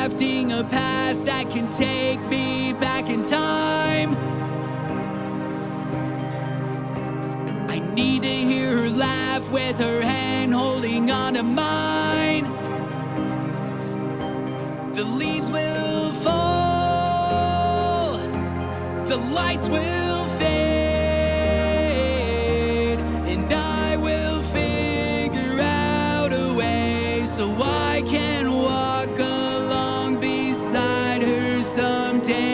crafting a path that can take me back in time. I need to hear her laugh with her hand holding onto mine. The leaves will fall, the lights will fade, and I will figure out a way so I can walk along beside her someday.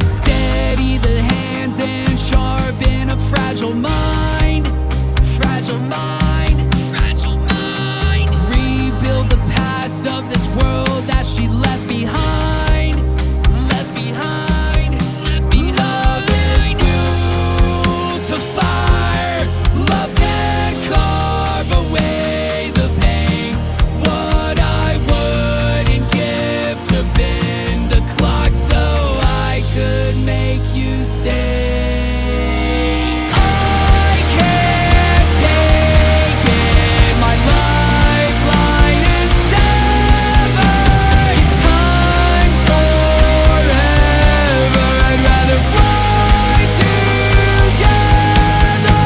Steady the hands and sharpen a fragile mind, fragile mind, fragile mind. Rebuild the past of this world that she left behind, left behind, left behind. Love is fuel to fire, love can carve away the pain. What I wouldn't give to bend the clock so I could make you stay. I can't take it, my lifeline is severed. If time's forever, I'd rather fly together.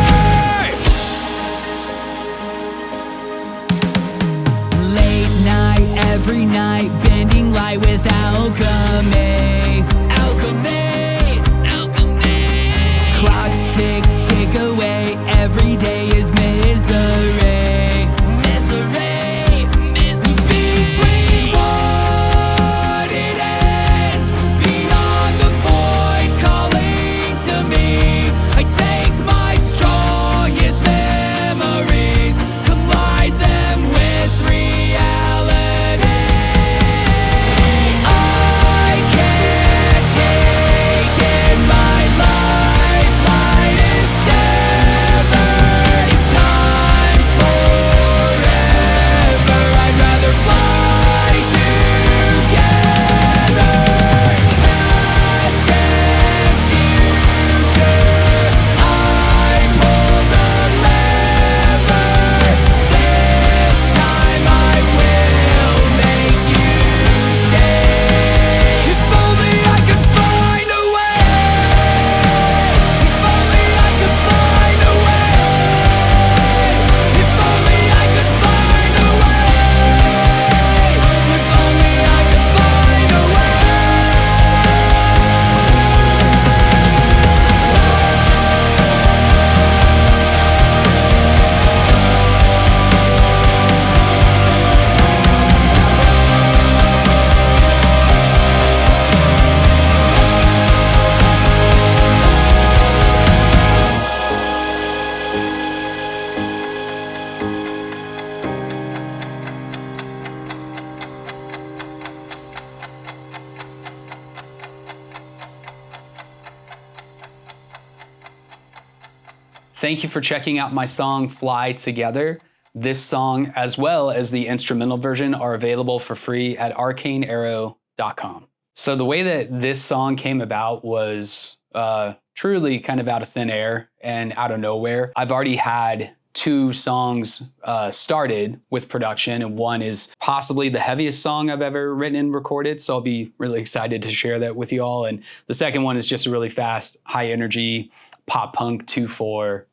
Late night, every night, bending light with alchemy, alchemy, alchemy. Clocks tick, tick away, every day is misery, misery, misery. Between what it is, beyond the void calling to me, I take my strongest memories, collide them with reality. I can't take it, my lifeline is severed. If time's forever, I'd rather fly together. Past and future, I pull the lever. This time I will make you stay. If only I could find a way. If only I could find a way. If only I could find a way. If only I could find a way. Thank you for checking out my song Fly Together. This song, as well as the instrumental version, are available for free at arcanearrow.com. So the way that this song came about was truly kind of out of thin air and out of nowhere. I've already had 2 songs started with production, and one is possibly the heaviest song I've ever written and recorded, so I'll be really excited to share that with you all. And the second one is just a really fast, high energy, pop punk 2/4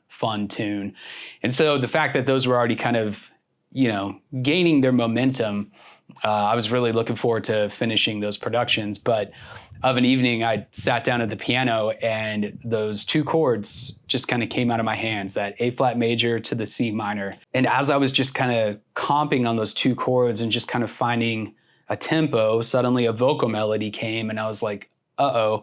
fun tune. And so the fact that those were already kind of, gaining their momentum, I was really looking forward to finishing those productions. But of an evening, I sat down at the piano and those 2 chords just kind of came out of my hands, that A flat major to the C minor. And as I was just kind of comping on those 2 chords and just kind of finding a tempo, suddenly a vocal melody came and I was like, uh-oh,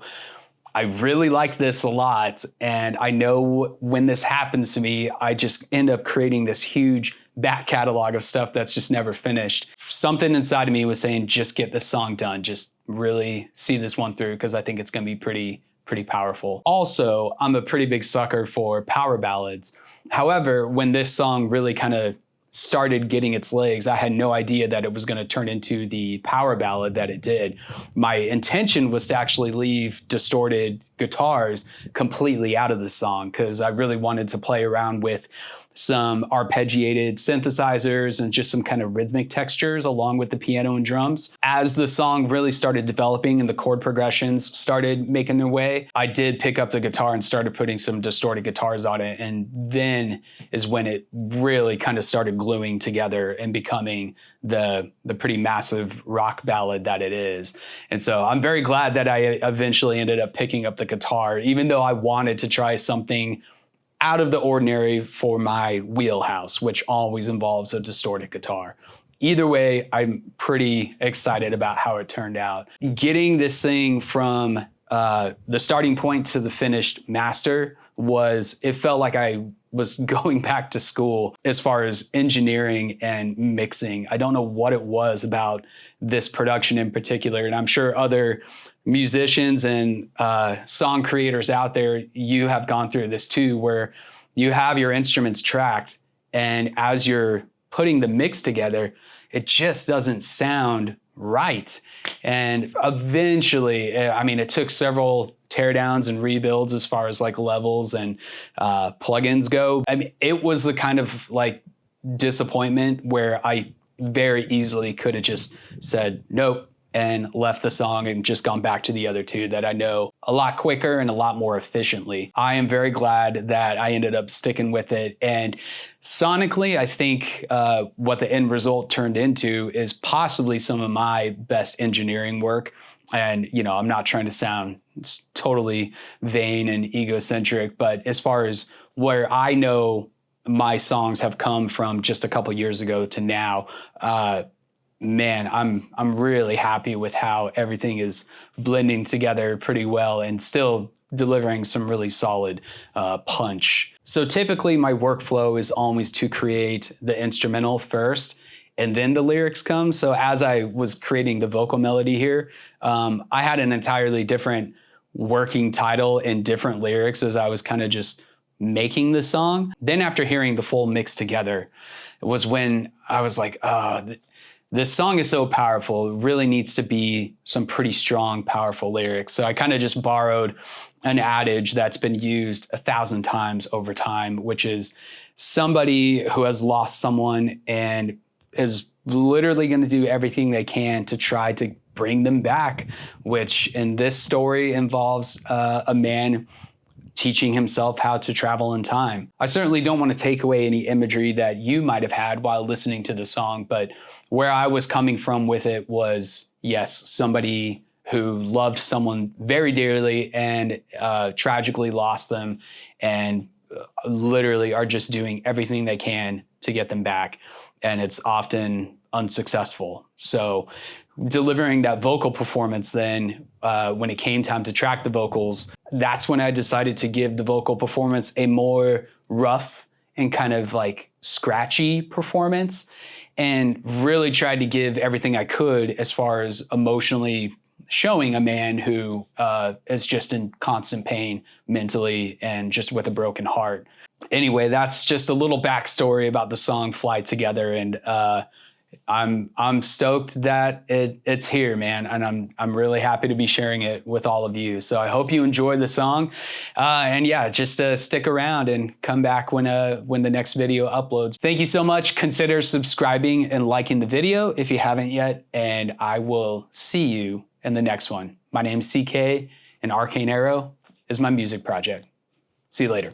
I really like this a lot. And I know when this happens to me, I just end up creating this huge back catalog of stuff that's just never finished. Something inside of me was saying, just get this song done. Just really see this one through, because I think it's going to be pretty powerful. Also, I'm a pretty big sucker for power ballads. However, when this song really kind of started getting its legs, I had no idea that it was going to turn into the power ballad that it did. My intention was to actually leave distorted guitars completely out of the song, because I really wanted to play around with some arpeggiated synthesizers and just some kind of rhythmic textures along with the piano and drums. As the song really started developing and the chord progressions started making their way, I did pick up the guitar and started putting some distorted guitars on it. And then is when it really kind of started gluing together and becoming the pretty massive rock ballad that it is. And so I'm very glad that I eventually ended up picking up the guitar, even though I wanted to try something out of the ordinary for my wheelhouse, which always involves a distorted guitar. Either way, I'm pretty excited about how it turned out. Getting this thing from the starting point to the finished master it felt like I was going back to school as far as engineering and mixing. I don't know what it was about this production in particular, and I'm sure other musicians and song creators out there, you have gone through this too, where you have your instruments tracked, and as you're putting the mix together, it just doesn't sound right. And eventually, I mean, it took several teardowns and rebuilds as far as like levels and plugins go. I mean, it was the kind of like disappointment where I very easily could have just said nope and left the song and just gone back to the other two that I know a lot quicker and a lot more efficiently. I am very glad that I ended up sticking with it. And sonically, I think what the end result turned into is possibly some of my best engineering work. And, you know, I'm not trying to sound totally vain and egocentric, but as far as where I know my songs have come from just a couple years ago to now, man, I'm really happy with how everything is blending together pretty well and still delivering some really solid punch. So typically my workflow is always to create the instrumental first and then the lyrics come. So as I was creating the vocal melody here, I had an entirely different working title and different lyrics as I was kind of just making the song. Then after hearing the full mix together, it was when I was like, this song is so powerful. It really needs to be some pretty strong, powerful lyrics. So I kind of just borrowed an adage that's been used 1,000 times over time, which is somebody who has lost someone and is literally going to do everything they can to try to bring them back, which in this story involves a man teaching himself how to travel in time. I certainly don't want to take away any imagery that you might have had while listening to the song, but where I was coming from with it was, yes, somebody who loved someone very dearly and tragically lost them and literally are just doing everything they can to get them back. And it's often unsuccessful. So delivering that vocal performance then, when it came time to track the vocals, that's when I decided to give the vocal performance a more rough and kind of like scratchy performance, and really tried to give everything I could as far as emotionally showing a man who is just in constant pain mentally and just with a broken heart. Anyway, that's just a little backstory about the song Fly Together, and I'm stoked that it's here, man, and I'm really happy to be sharing it with all of you. So I hope you enjoy the song, and yeah, just stick around and come back when the next video uploads. Thank you so much. Consider subscribing and liking the video if you haven't yet, and I will see you in the next one. My name's CK, and Arcane Arrow is my music project. See you later.